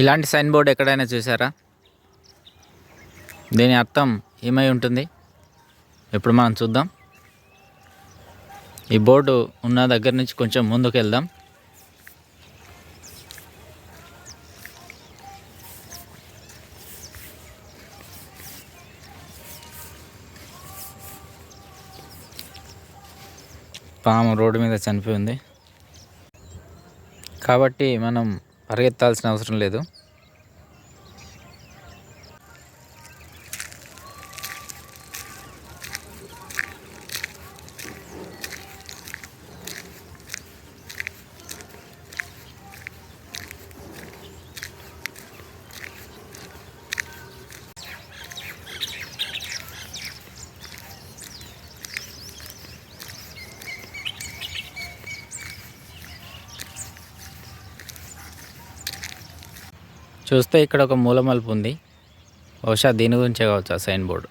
ఇలాంటి sign board ఎక్కడైనా చూసారా? దీని అర్థం ఏమై ఉంటుంది? ఇప్పుడు మనం చూద్దాం. ఈ బోర్డు ఉన్న దగ్గర నుంచి కొంచెం ముందుకు వెళ్దాం. పాము రోడ్డు మీద చనిపోయింది కాబట్టి మనం పరిగెత్తాల్సిన అవసరం లేదు. చూస్తే ఇక్కడ ఒక మూల మలుపు ఉంది. బహుశా దీని గురించే కావచ్చు ఆ సైన్ బోర్డు.